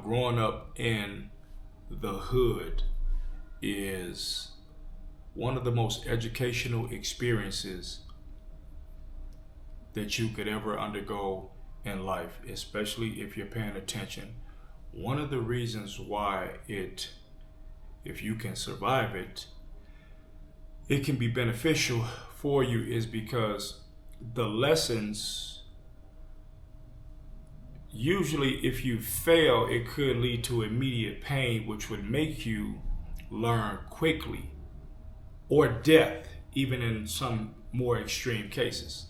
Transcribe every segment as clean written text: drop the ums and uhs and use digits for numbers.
growing up in the hood is one of the most educational experiences that you could ever undergo in life, especially if you're paying attention. One of the reasons why if you can survive it, it can be beneficial for you is because the lessons, usually if you fail, it could lead to immediate pain, which would make you learn quickly, or death, even in some more extreme cases.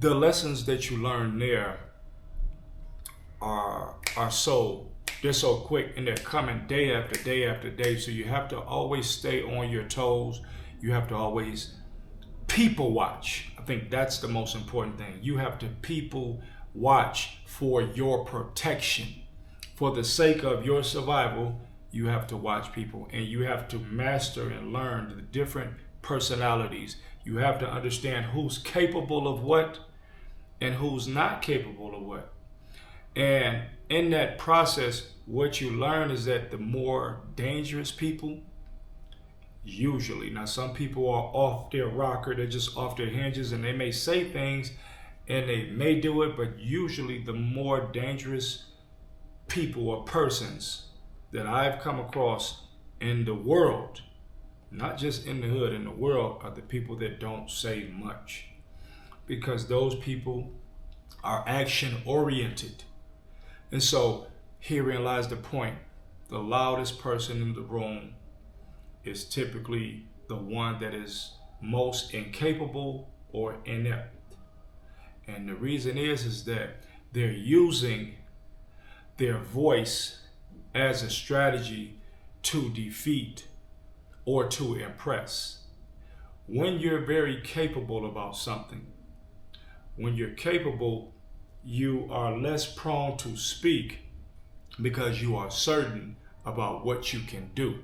The lessons that you learn there are so quick, and they're coming day after day after day. So you have to always stay on your toes. You have to always people watch. I think that's the most important thing. You have to people watch for your protection. For the sake of your survival, you have to watch people, and you have to master and learn the different personalities. You have to understand who's capable of what and who's not capable of what. And in that process, what you learn is that the more dangerous people, usually, now some people are off their rocker, they're just off their hinges, and they may say things and they may do it, but usually the more dangerous people or persons that I've come across in the world, not just in the hood, in the world, are the people that don't say much. Because those people are action oriented. And so herein lies the point. The loudest person in the room is typically the one that is most incapable or inept. And the reason is that they're using their voice as a strategy to defeat or to impress. When you're very capable about something, when you're capable, you are less prone to speak because you are certain about what you can do.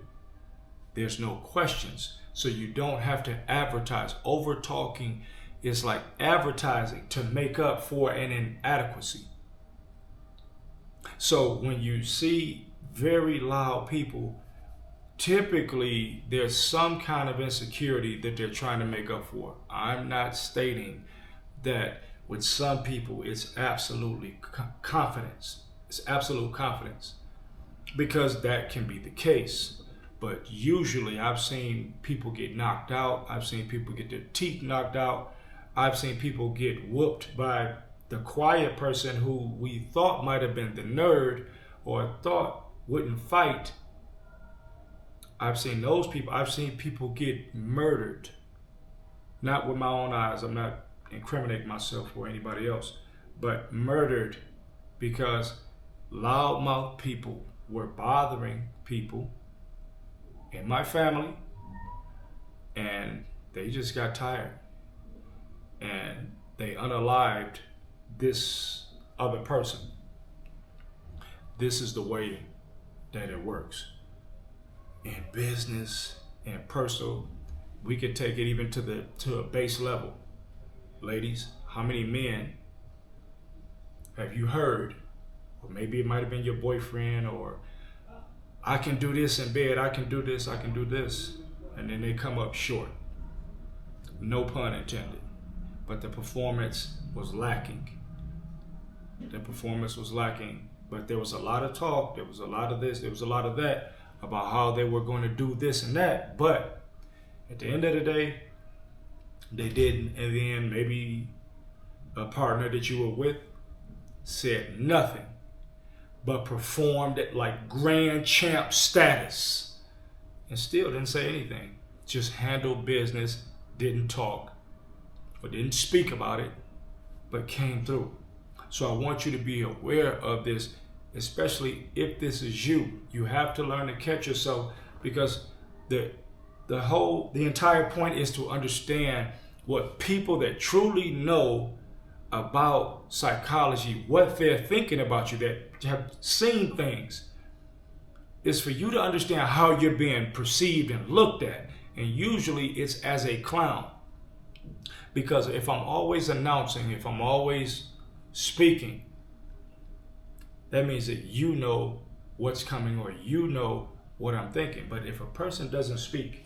There's no questions. So you don't have to advertise. Over talking is like advertising to make up for an inadequacy. So when you see very loud people, typically there's some kind of insecurity that they're trying to make up for. I'm not stating that with some people it's absolutely confidence. It's absolute confidence, because that can be the case. But usually I've seen people get knocked out. I've seen people get their teeth knocked out. I've seen people get whooped by the quiet person who we thought might have been the nerd or thought wouldn't fight. I've seen those people. I've seen people get murdered. Not with my own eyes. I'm not incriminating myself or anybody else, but murdered because loudmouth people were bothering people in my family, and they just got tired and they unalived this other person. This is the way that it works. In business and personal, we could take it even to a base level. Ladies, how many men have you heard, or maybe it might have been your boyfriend, or I can do this in bed, I can do this, and then they come up short. No pun intended. But the performance was lacking. But there was a lot of talk, there was a lot of this, there was a lot of that, about how they were going to do this and that. But at the end of the day, they didn't. And then maybe a partner that you were with said nothing, but performed at like grand champ status and still didn't say anything. Just handled business, didn't talk or didn't speak about it, but came through. So I want you to be aware of this, especially if this is you. You have to learn to catch yourself, because the entire point is to understand what people that truly know about psychology, what they're thinking about you, that have seen things, is for you to understand how you're being perceived and looked at. And usually it's as a clown. Because if I'm always announcing, if I'm always speaking, that means that you know what's coming or you know what I'm thinking. But if a person doesn't speak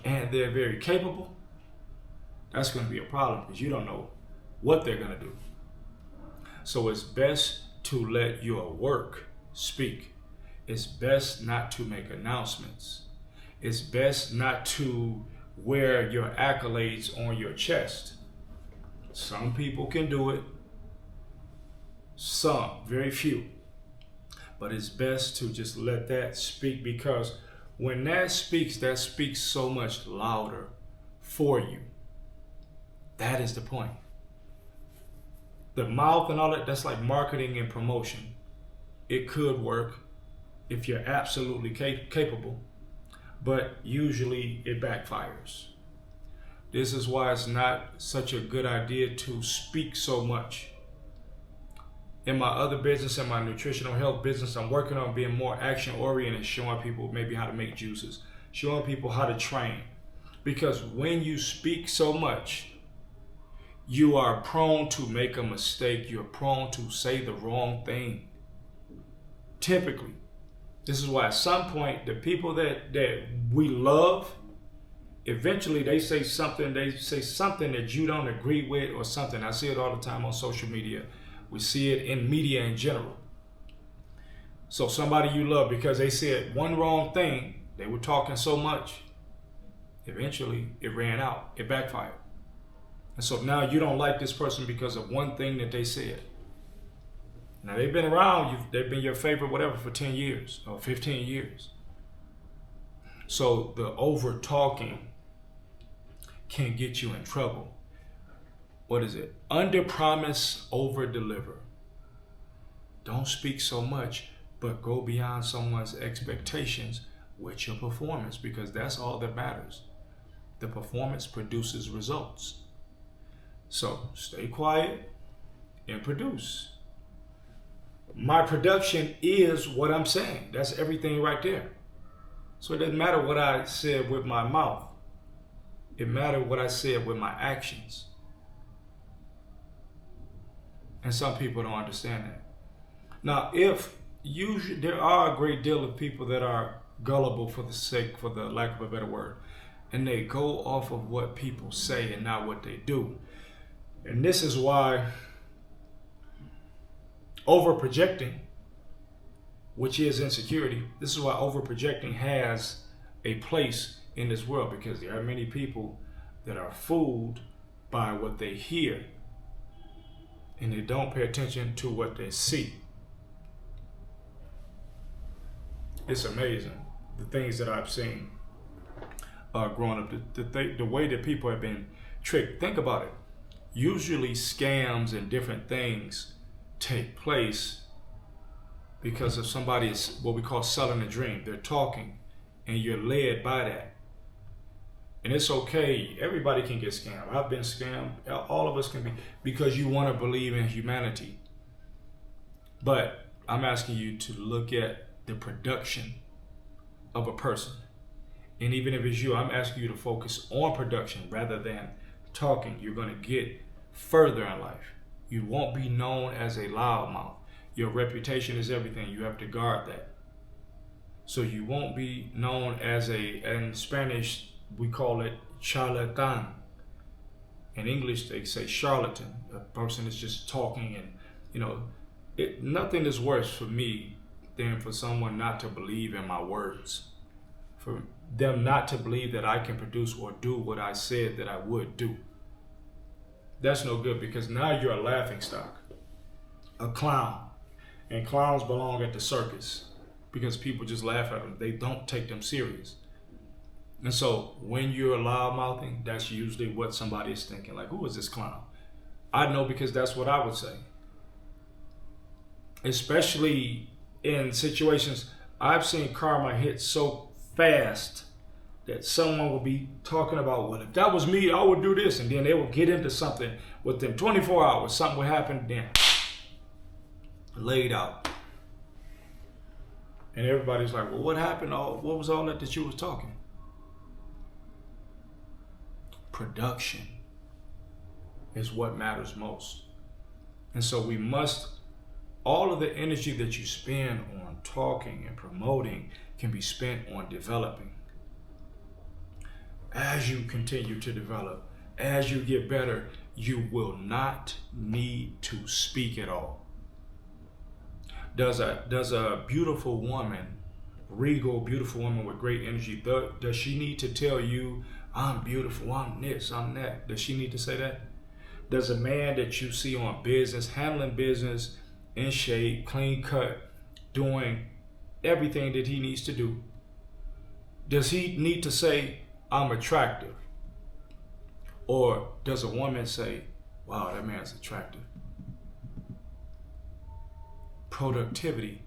and they're very capable, that's going to be a problem because you don't know what they're going to do. So it's best to let your work speak. It's best not to make announcements. It's best not to wear your accolades on your chest. Some people can do it. Some, very few. But it's best to just let that speak, because when that speaks so much louder for you. That is the point. The mouth and all that, that's like marketing and promotion. It could work if you're absolutely capable, but usually it backfires. This is why it's not such a good idea to speak so much. In my other business, in my nutritional health business, I'm working on being more action oriented, showing people maybe how to make juices, showing people how to train. Because when you speak so much, you are prone to make a mistake. You're prone to say the wrong thing. Typically. This is why at some point, the people that we love, eventually they say something that you don't agree with or something. I see it all the time on social media. We see it in media in general. So somebody you love, because they said one wrong thing, they were talking so much, eventually it ran out, it backfired. And so now you don't like this person because of one thing that they said. Now they've been around, they've been your favorite whatever for 10 years or 15 years. So the over talking can get you in trouble. What is it? Under promise, over deliver. Don't speak so much, but go beyond someone's expectations with your performance, because that's all that matters. The performance produces results. So stay quiet and produce. My production is what I'm saying. That's everything right there. So it doesn't matter what I said with my mouth. It matters what I said with my actions. And some people don't understand that. Now, there are a great deal of people that are gullible for the lack of a better word, and they go off of what people say and not what they do. And this is why over-projecting, which is insecurity, this is why over-projecting has a place in this world, because there are many people that are fooled by what they hear and they don't pay attention to what they see. It's amazing the things that I've seen growing up, the way that people have been tricked. Think about it. Usually scams and different things take place because of somebody's what we call selling a dream. They're talking and you're led by that. And it's okay. Everybody can get scammed. I've been scammed. All of us can be, because you want to believe in humanity. But I'm asking you to look at the production of a person. And even if it's you, I'm asking you to focus on production rather than talking. You're going to get further in life. You won't be known as a loudmouth. Your reputation is everything. You have to guard that. So you won't be known as in Spanish, we call it charlatan. In English, they say charlatan. A person is just talking, and nothing is worse for me than for someone not to believe in my words. For them not to believe that I can produce or do what I said that I would do. That's no good, because now you're a laughingstock, a clown. And clowns belong at the circus because people just laugh at them. They don't take them serious. And so when you're loud-mouthing, that's usually what somebody is thinking. Like, who is this clown? I know, because that's what I would say. Especially in situations, I've seen karma hit so fast that someone will be talking about, well, if that was me, I would do this. And then they will get into something within 24 hours. Something will happen, then laid out. And everybody's like, well, what happened? What was all that you was talking? Production is what matters most. And so we must all of the energy that you spend on talking and promoting can be spent on developing. As you continue to develop, as you get better, you will not need to speak at all. Does a beautiful woman, regal, beautiful woman with great energy, does she need to tell you, I'm beautiful, I'm this, I'm that? Does she need to say that? Does a man that you see on business, handling business, in shape, clean cut, doing everything that he needs to do, does he need to say, I'm attractive? Or does a woman say, wow, that man's attractive? Productivity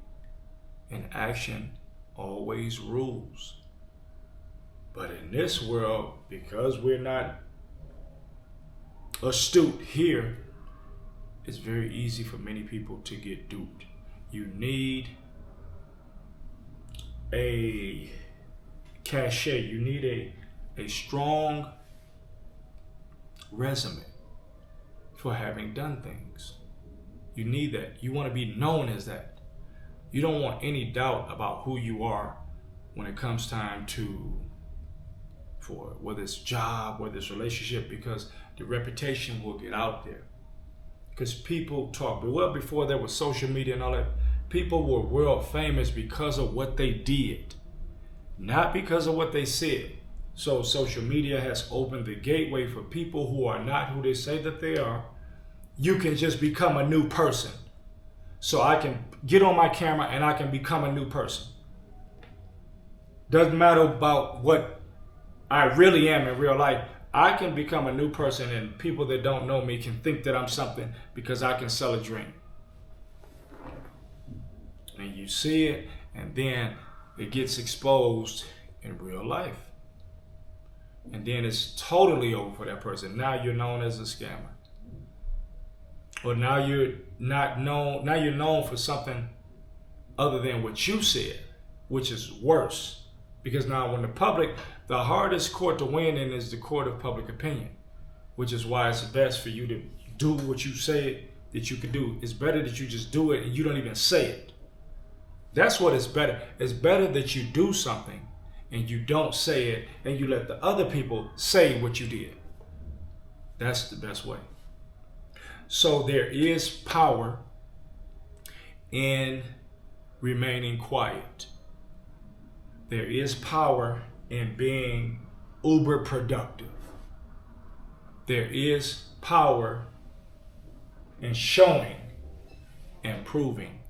and action always rules. But in this world, because we're not astute here, it's very easy for many people to get duped. You need a cachet. You need a strong resume for having done things. You need that. You want to be known as that. You don't want any doubt about who you are when it comes time for whether it's job, whether it's relationship, because the reputation will get out there. Because people talk, but well, before there was social media and all that, people were world famous because of what they did, not because of what they said. So social media has opened the gateway for people who are not who they say that they are. You can just become a new person. So I can get on my camera and I can become a new person. Doesn't matter about what I really am in real life. I can become a new person, and people that don't know me can think that I'm something because I can sell a dream. And you see it, and then it gets exposed in real life. And then it's totally over for that person. Now you're known as a scammer. Or now you're not known, now you're known for something other than what you said, which is worse. Because now when the hardest court to win in is the court of public opinion, which is why it's best for you to do what you say that you can do. It's better that you just do it and you don't even say it. That's what is better. It's better that you do something and you don't say it and you let the other people say what you did. That's the best way. So there is power in remaining quiet. There is power in being uber productive. There is power in showing and proving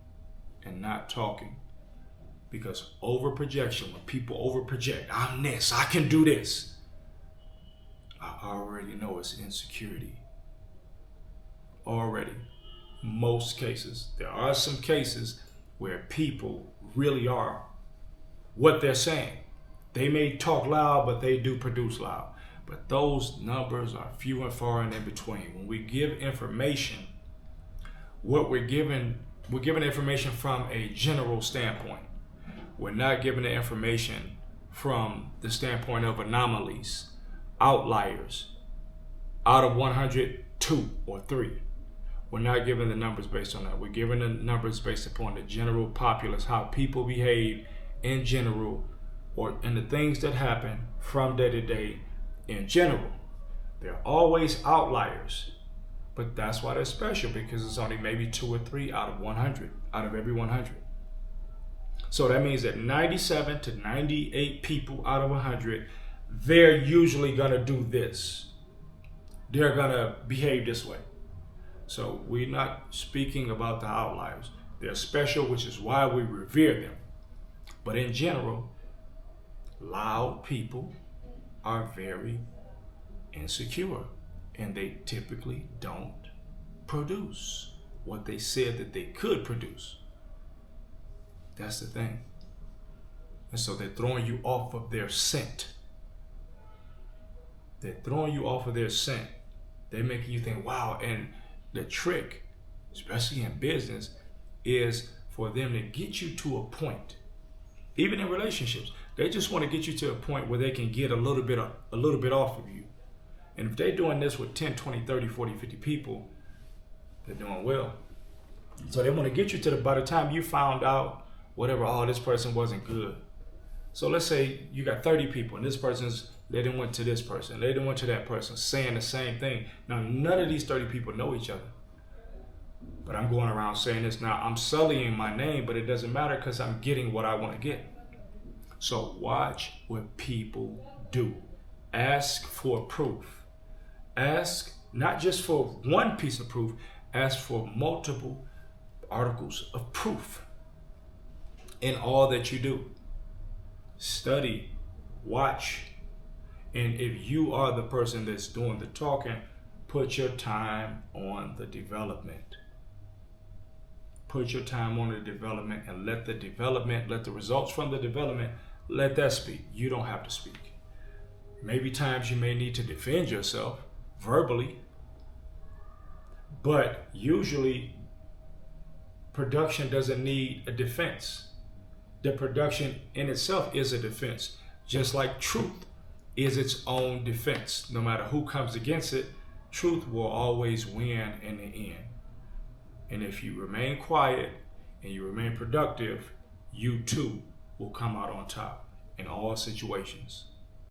and not talking. Because over projection, when people over project, I'm this, I can do this, I already know it's insecurity. Already. Most cases. There are some cases where people really are what they're saying. They may talk loud, but they do produce loud. But those numbers are few and far and in between. When we give information, what we're giving information from a general standpoint. We're not giving the information from the standpoint of anomalies, outliers, out of 100, 2 or 3. We're not giving the numbers based on that. We're giving the numbers based upon the general populace, how people behave in general, or in the things that happen from day to day in general. They're always outliers, but that's why they're special, because it's only maybe 2 or 3 out of 100, out of every 100. So that means that 97 to 98 people out of 100, they're usually gonna do this. They're gonna behave this way. So we're not speaking about the outliers. They're special, which is why we revere them. But in general, loud people are very insecure, and they typically don't produce what they said that they could produce. That's the thing. And so they're throwing you off of their scent. They're throwing you off of their scent. They're making you think, wow. And the trick, especially in business, is for them to get you to a point. Even in relationships, they just want to get you to a point where they can get a little bit off of you. And if they're doing this with 10, 20, 30, 40, 50 people, they're doing well. So they want to get you to by the time you found out whatever, oh, this person wasn't good. So let's say you got 30 people and they didn't went to this person, they didn't went to that person saying the same thing. Now, none of these 30 people know each other. But I'm going around saying this now. I'm sullying my name, but it doesn't matter because I'm getting what I want to get. So watch what people do. Ask for proof. Ask not just for one piece of proof, ask for multiple articles of proof in all that you do. Study, watch, and if you are the person that's doing the talking, put your time on the development. Put your time on the development and let the results from the development, let that speak. You don't have to speak. Maybe times you may need to defend yourself verbally, but usually production doesn't need a defense. The production in itself is a defense, just like truth is its own defense. No matter who comes against it, truth will always win in the end. And if you remain quiet and you remain productive, you too will come out on top in all situations.